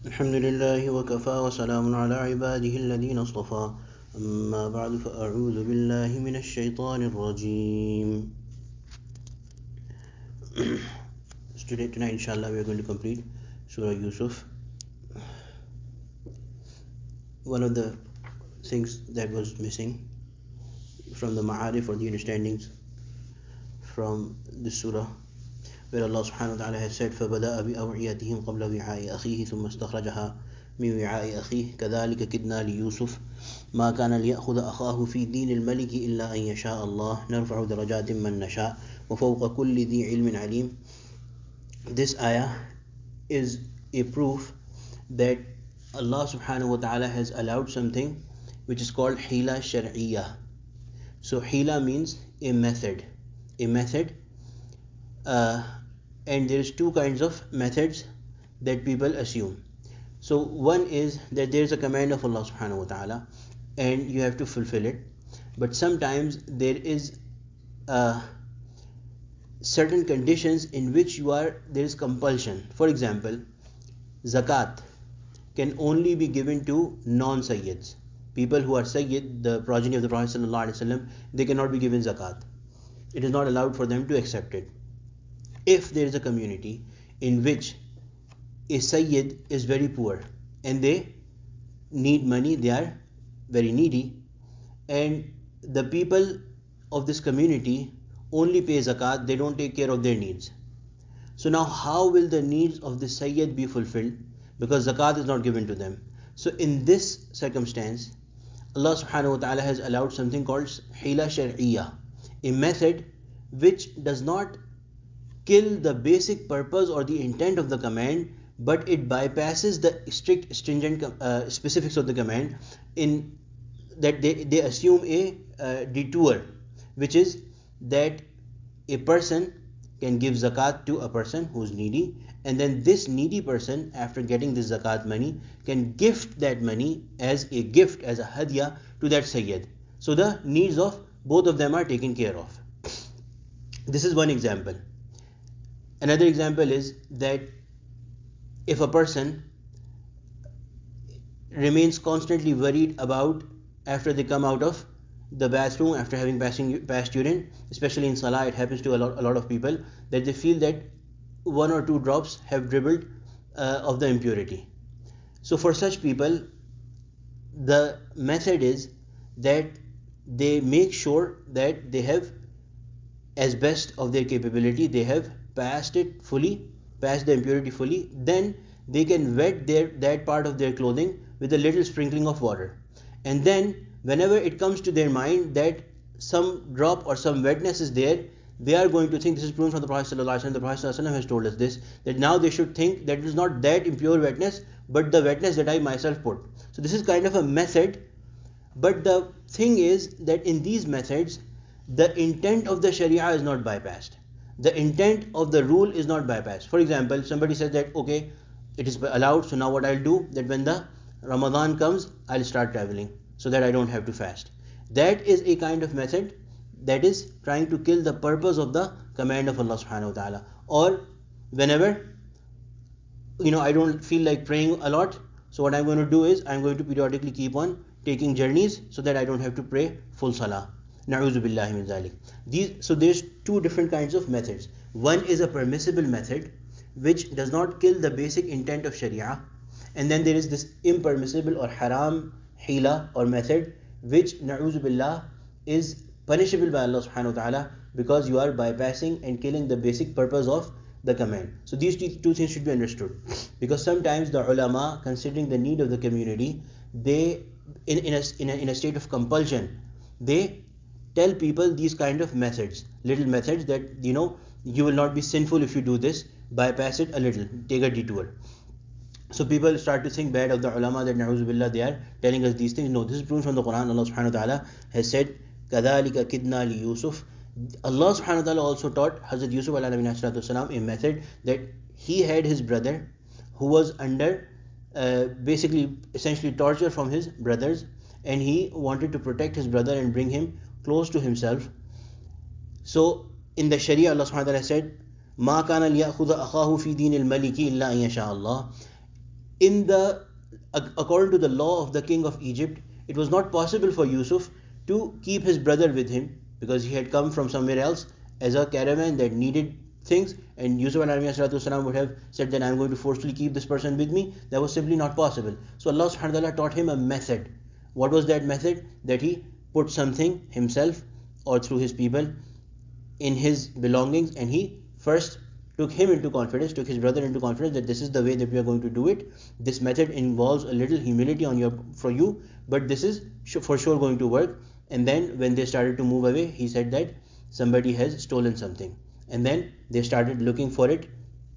الحمد لله وكفى وسلام على عباده الذين اصطفى أما بعد فأعوذ بالله من الشيطان الرجيم. Tonight inshallah we are going to complete Surah Yousuf. One of the things that was missing from the ma'arif or the understandings from this surah, where Allah subhanahu wa ta'ala has said فَبَدَأَ بِأَوْعِيَتِهِمْ قَبْلَ وِعَاءِ أَخِيهِ ثُمَّ اسْتَخْرَجَهَا مِنْ وِعَاءِ أَخِيهِ كَذَلِكَ كِدْنَا لِيُوسُفَ مَا كَانَ لِيَأْخُذَ أَخَاهُ فِي دِينِ الْمَلِكِ إِلَّا أَنْ يَشَاءَ اللَّهُ نَرْفَعُ دَرَجَاتٍ مَنْ نَشَاءُ وَفَوْقَ كُلِّ ذِي عِلْمٍ عَلِيمٍ. This ayah is a proof that Allah subhanahu wa ta'ala has allowed something which is called hila shar'iyya. So hila means a method, and there is two kinds of methods that people assume. So one is that there is a command of Allah subhanahu wa ta'ala and you have to fulfill it, but sometimes there is certain conditions in which there is compulsion. For example, zakat can only be given to non-sayyids. People who are sayyid, the progeny of the Prophet ﷺ, they cannot be given zakat. It is not allowed for them to accept it. If there is a community in which a sayyid is very poor and they need money, they are very needy, and the people of this community only pay zakat, they don't take care of their needs. So now how will the needs of the sayyid be fulfilled? Because zakat is not given to them. So in this circumstance, Allah subhanahu wa ta'ala has allowed something called hila shar'iyya, a method which does not kill the basic purpose or the intent of the command, but it bypasses the strict stringent specifics of the command, in that they assume a detour, which is that a person can give zakat to a person who's needy, and then this needy person, after getting this zakat money, can gift that money as a gift, as a hadiyah to that sayyid. So the needs of both of them are taken care of. This is one example. Another example is that if a person remains constantly worried about, after they come out of the bathroom, after having passed urine, especially in salah, it happens to a lot of people, that they feel that one or two drops have dribbled of the impurity. So for such people, the method is that they make sure that they have, as best of their capability, they have passed the impurity fully. Then they can wet that part of their clothing with a little sprinkling of water, and then whenever it comes to their mind that some drop or some wetness is there, they are going to think, this is proven from the Prophet ﷺ. The Prophet ﷺ has told us this, that now they should think that it is not that impure wetness, but the wetness that I myself put. So this is kind of a method, but the thing is that in these methods, the intent of the Sharia is not bypassed. The intent of the rule is not bypassed. For example, somebody says that, okay, it is allowed, so now what I'll do, that when the Ramadan comes, I'll start traveling so that I don't have to fast. That is a kind of method that is trying to kill the purpose of the command of Allah subhanahu wa ta'ala. Or whenever I don't feel like praying a lot, so what I'm going to do is I'm going to periodically keep on taking journeys so that I don't have to pray full salah. Na'udhu billahi min dhalik. So there's two different kinds of methods. One is a permissible method which does not kill the basic intent of Sharia, and then there is this impermissible or haram hila or method which, na'udhu billah, is punishable by Allah subhanahu wa ta'ala because you are bypassing and killing the basic purpose of the command. So these two things should be understood, because sometimes the ulama, considering the need of the community, they in a state of compulsion, they tell people these kind of methods, little methods, that you will not be sinful if you do this, bypass it a little, take a detour. So people start to think bad of the ulama, that na'udhu billah, they are telling us these things. No, this is proven from the Quran. Allah subhanahu wa ta'ala has said كَذَلِكَ كِدْنَا لِيُوسُفَ. Allah subhanahu wa ta'ala also taught Hazrat Yusuf alayhi salatu wasalam a method, that he had his brother who was under basically essentially torture from his brothers, and he wanted to protect his brother and bring him close to himself. So in the Sharia, Allah subhanahu wa ta'ala said, مَا كَانَ لِيَأْخُذَ أَخَاهُ فِي دِينِ الْمَلِكِ إِلَّا أَن يَشَاءَ اللَّهُ. according to the law of the king of Egypt, it was not possible for Yusuf to keep his brother with him because he had come from somewhere else as a caravan that needed things, and Yusuf والسلام, would have said that I'm going to forcefully keep this person with me. That was simply not possible. So Allah subhanahu wa ta'ala taught him a method. What was that method? That he put something himself or through his people in his belongings, and he first took him into confidence, took his brother into confidence that this is the way that we are going to do it. This method involves a little humility for you, but this is for sure going to work. And then when they started to move away, he said that somebody has stolen something, and then they started looking for it,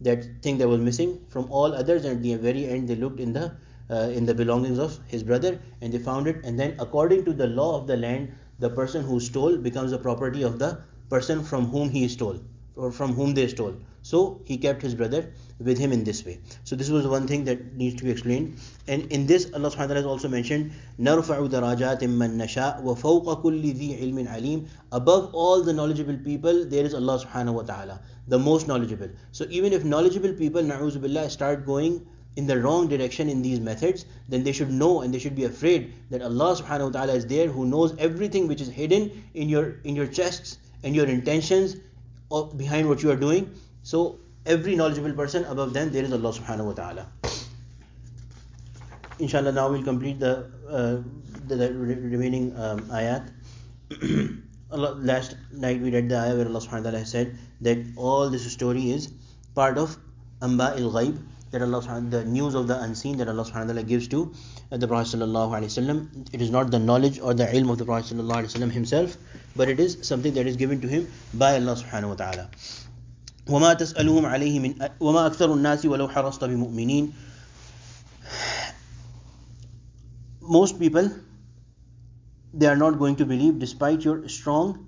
that thing that was missing from all others, and at the very end they looked in the belongings of his brother, and they found it. And then according to the law of the land, the person who stole becomes the property of the person from whom he stole, or from whom they stole. So he kept his brother with him in this way. So this was one thing that needs to be explained. And in this, Allah subhanahu wa ta'ala has also mentioned, نَرْفَعُ دَرَجَاتٍ مَّن نَشَاءُ وَفَوْقَ كُلِّ ذِي عِلْمٍ عَلِيمٍ. Above all the knowledgeable people, there is Allah subhanahu wa ta'ala, the most knowledgeable. So even if knowledgeable people, na'uzu billah, start going in the wrong direction in these methods, then they should know and they should be afraid that Allah subhanahu wa ta'ala is there, who knows everything which is hidden in your chests and your intentions behind what you are doing. So every knowledgeable person, above them there is Allah subhanahu wa ta'ala. Inshallah, now we'll complete the remaining ayat. Last night we read the ayah where Allah subhanahu wa ta'ala said that all this story is part of Amba il-Ghaib, that the news of the unseen that Allah subhanahu wa ta'ala gives to the Prophet sallallahu alaihi wasallam. It is not the knowledge or the ilm of the Prophet sallallahu alaihi wasallam himself, but it is something that is given to him by Allah subhanahu wa ta'ala. وَمَا تَسْأَلُهُمْ عَلَيْهِ مِنْ وَمَا أَكْثَرُ النَّاسِ وَلَوْ حَرَصْتَ بِمُؤْمِنِينَ. Most people, they are not going to believe despite your strong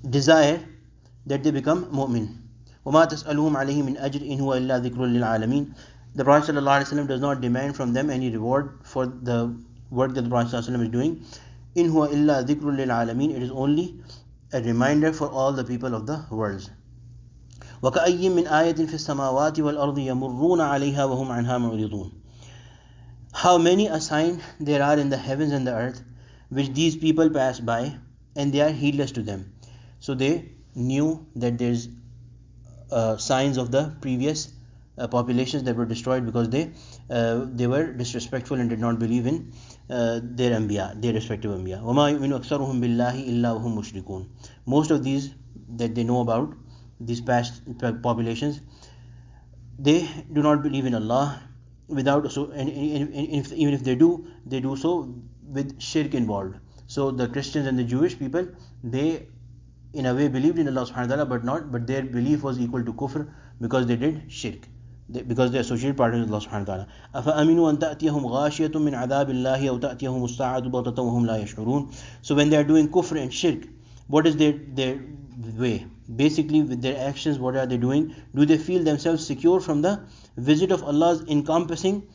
desire that they become mu'min. وَمَا تَسْأَلُهُمْ عَلَيْهِ مِنْ أَجْرٍ إِنْ هُوَ إِلَّا ذِكْرٌ لِلْعَالَمِينَ. The Prophet ﷺ does not demand from them any reward for the work that the Prophet ﷺ is doing. إِنْ هُوَ إِلَّا ذِكْرٌ لِلْعَالَمِينَ. It is only a reminder for all the people of the worlds. وَكَأَيٍّ مِّنْ آيَةٍ فِي السَّمَاوَاتِ وَالْأَرْضِ يَمُرُّونَ عَلَيْهَا وَهُمْ عَنْهَا مُعْرِضُونَ. How many a sign there are in the heavens and the earth, which these people pass by, and they are heedless to them. So they knew that there's signs of the previous populations that were destroyed because they were disrespectful and did not believe in their anbiya, their respective anbiya. وَمَا يُؤْمِنُ أَكْثَرُهُم بِاللَّهِ إِلَّا وَهُم مُشْرِكُونَ. Most of these that they know about, these past populations, they do not believe in Allah without, so and even if they do so with shirk involved. So the Christians and the Jewish people, they in a way believed in Allah subhanahu wa ta'ala, but their belief was equal to kufr because they did shirk, because they associated partners with Allah subhanahu wa ta'ala. أَفَأَمِنُوا أَن تَأْتِيَهُمْ غَاشِيَةٌ مِّنْ عَذَابِ اللَّهِ أَوْ تَأْتِيَهُمُ السَّاعَةُ بَغْتَةً وَهُمْ لَا يَشْعُرُونَ. So when they are doing kufr and shirk, what is their way? Basically, with their actions, what are they doing? Do they feel themselves secure from the visit of Allah's encompassing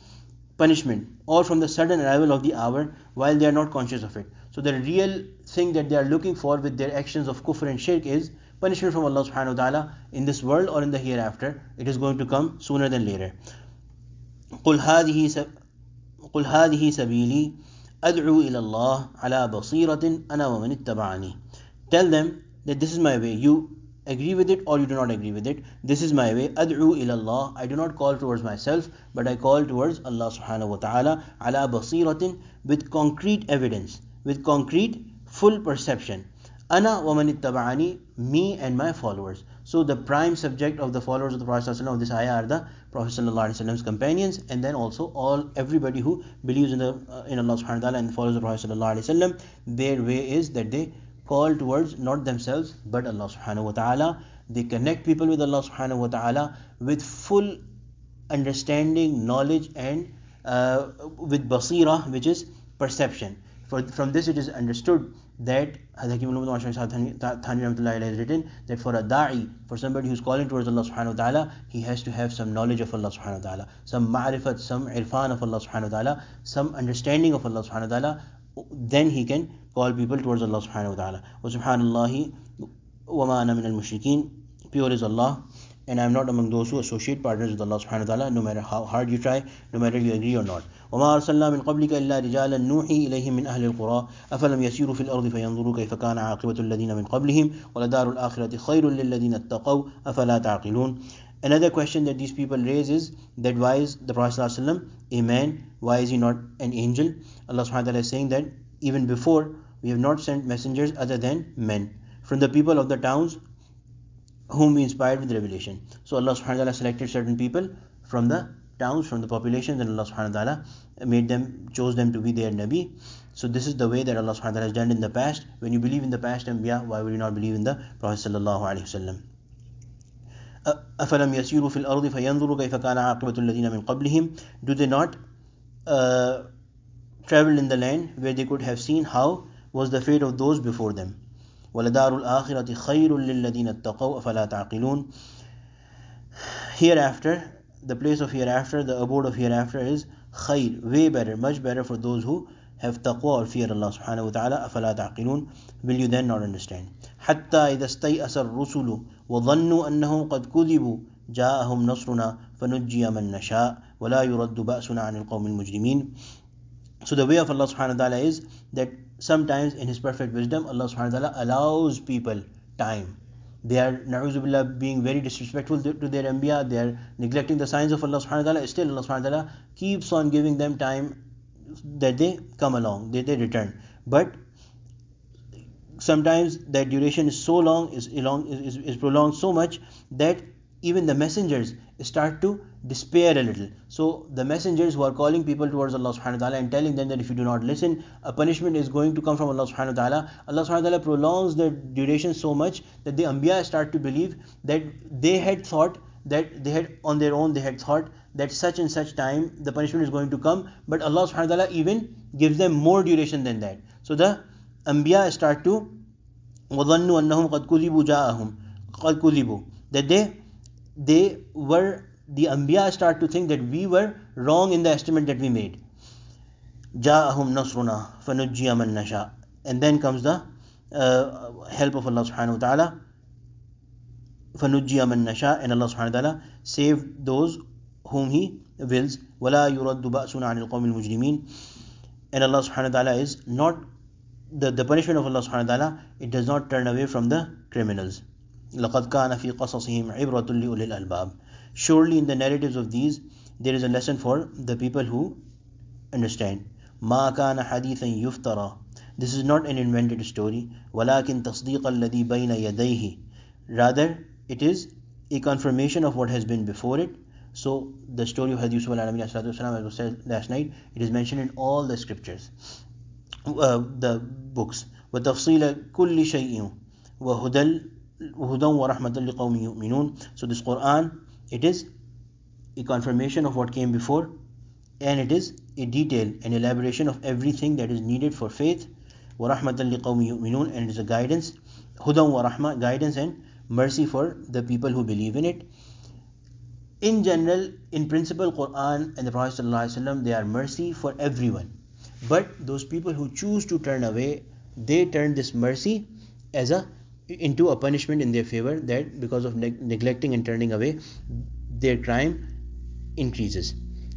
punishment, or from the sudden arrival of the hour, while they are not conscious of it? So the real thing that they are looking for with their actions of kufr and shirk is punishment from Allah subhanahu wa ta'ala in this world or in the hereafter. It is going to come sooner than later. قُلْ هَذِهِ سَبِيلِي أَدْعُو إِلَى اللَّهِ عَلَى بَصِيرَةٍ أَنَا وَمَنِ اتَّبَعَنِي. Tell them that this is my way. You agree with it or you do not agree with it. This is my way. أَدْعُو إِلَى اللَّهِ. I do not call towards myself, but I call towards Allah subhanahu wa ta'ala. عَلَى بَصِيرَةٍ. With concrete evidence, with concrete full perception. Ana wa man ittaba'ani, me and my followers. So the prime subject of the followers of the Prophet ﷺ of this ayah are the Prophet ﷺ's companions, and then also everybody who believes in Allah subhanahu wa ta'ala and follows the Prophet ﷺ. Their way is that they call towards not themselves but Allah subhanahu wa ta'ala. They connect people with Allah subhanahu wa ta'ala with full understanding, knowledge, and with basira, which is perception. From this it is understood that Hakim Thani has written that for a da'i, for somebody who is calling towards Allah subhanahu wa ta'ala, he has to have some knowledge of Allah subhanahu wa ta'ala, some ma'rifat, some irfan of Allah subhanahu wa ta'ala, some understanding of Allah subhanahu wa ta'ala. Then he can call people towards Allah subhanahu wa ta'ala. Wa subhanallahi wa ma ana min al-mushrikeen. Pure is Allah, and I am not among those who associate partners with Allah subhanahu wa ta'ala, no matter how hard you try, no matter you agree or not. وَمَا أَرْسَلْنَا مِنْ قَبْلِكَ إِلَّا رِجَالًا نُوحِي إِلَيْهِمْ مِنْ أَهْلِ الْقُرَىٰ أَفَلَمْ يَسِيرُوا فِي الْأَرْضِ فَيَنْظُرُوا كَيْفَ كَانَ عَاقِبَةُ الَّذِينَ مِنْ قَبْلِهِمْ وَلَدَارُ الْآخِرَةِ خَيْرٌ لِلَّذِينَ اتَّقَوْا أَفَلَا تَعْقِلُونَ. Another question that these people raise is that why is the Prophet ﷺ a man? Why is he not an angel? Allah subhanahu wa ta'ala is saying that even before we have not sent messengers other than men from the people of the towns whom we inspired with revelation. So Allah subhanahu wa ta'ala selected certain people from the towns, from the populations, and Allah subhanahu wa ta'ala chose them to be their Nabi. So this is the way that Allah subhanahu wa ta'ala has done in the past. When you believe in the past Anbiya, why would you not believe in the Prophet sallallahu alaihi wasallam? أَفَلَمْ يَسِيرُوا فِي الْأَرْضِ فَيَنْظُرُوا كَيْفَ كَانَ عَاقِبَةُ الَّذِينَ مِنْ قَبْلِهِمْ. Do they not travel in the land where they could have seen how was the fate of those before them? وَلَدَارُ الْآخِرَةِ خَيْرٌ لِلَّذِينَ اتَّقَوْا أَفَلَا تَعْقِلُونَ. Hereafter, the place of hereafter, the abode of hereafter is khayr, way better, much better for those who have taqwa or fear Allah subhanahu wa ta'ala. أَفَلَا تَعْقِلُونَ. Will you then not understand? حَتَّى إِذَا اسْتَيْأَسَ الرُّسُلُ وَظَنُّوا أَنَّهُمْ قَدْ كُذِبُوا جَاءَهُمْ نَصْرُنَا فَنُجِّيَ مَن نَّشَاءُ وَلَا يُرَدُّ بَأْسُنَا عَنِ الْقَوْمِ الْمُجْرِمِينَ. So the way of Allah subhanahu wa ta'ala is that sometimes in His perfect wisdom, Allah subhanahu wa ta'ala allows people time. They are, na'uzubillah, being very disrespectful to their Anbiya, they are neglecting the signs of Allah subhanahu wa ta'ala. Still Allah subhanahu wa ta'ala keeps on giving them time that they come along, they return. But sometimes that duration is so long, is prolonged so much that even the messengers start to despair a little. So the messengers who are calling people towards Allah subhanahu wa ta'ala and telling them that if you do not listen, a punishment is going to come from Allah subhanahu wa ta'ala. Allah subhanahu wa ta'ala prolongs the duration so much that the Anbiya start to believe that they had thought that they had on their own, they had thought that such and such time the punishment is going to come, but Allah subhanahu wa ta'ala even gives them more duration than that. So the Anbiya start to وَظَنُّوا أَنَّهُمْ قَدْ كُذِبُوا جَاءَهُمْ قَدْ كُذِبُوا, that the Anbiya start to think that we were wrong in the estimate that we made. جَاءَهُمْ نَصْرُنَا فَنُجِّيَ مَن نَّشَاءُ. And then comes the help of Allah subhanahu wa ta'ala. فَنُجِّيَ مَن نَّشَاءُ. And Allah subhanahu wa ta'ala saved those whom He wills. وَلَا يُرَدُّ بَأْسُنَا عَنِ الْقَوْمِ الْمُجْرِمِينَ. And Allah subhanahu wa ta'ala is not, the punishment of Allah subhanahu wa ta'ala, it does not turn away from the criminals. لَقَدْ كَانَ فِي قَصَصِهِمْ عِبْرَةٌ لِأُولِي الْأَلْبَابِ. Surely in the narratives of these there is a lesson for the people who understand. مَا كَانَ حَدِيثًا يُفْتَرَى. This is not an invented story. وَلَكِنْ تَصْدِيقَ الَّذِي بَيْنَ يَدَيْهِ. Rather, it is a confirmation of what has been before it. So the story of Hadith Yusuf alayhi wasallam, as was said last night, it is mentioned in all the scriptures, the books. وَتَفْصِيلَ كُلِّ شَيْءٍ وَهُدًى وَرَحْمَةً لِقَوْمٍ يُؤْمِنُونَ. So this Quran, it is a confirmation of what came before, and it is a detail, an elaboration of everything that is needed for faith. وَرَحْمَةً لِقَوْمٍ يُؤْمِنُونَ. And it is a guidance, hudan wa rahma, guidance and mercy for the people who believe in it. In general, in principle, Quran and the Prophet ﷺ, they are mercy for everyone. But those people who choose to turn away, they turn this mercy into a punishment in their favor, that because of neglecting and turning away, their crime increases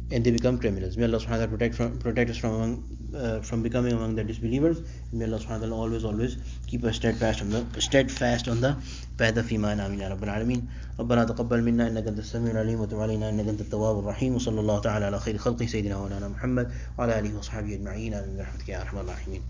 and they become criminals. May Allah subhanahu wa ta'ala protect us from becoming among the disbelievers. May Allah subhanahu wa ta'ala always keep us steadfast on the path of iman. Amin ya rabbal alameen. ربنا تقبل منا انك انت السميع العليم وتب علينا انك انت التواب الرحيم وصلى الله تعالى على خير خلقه سيدنا مولانا محمد وعلى اله وصحبه اجمعين برحمتك يا ارحم الراحمين.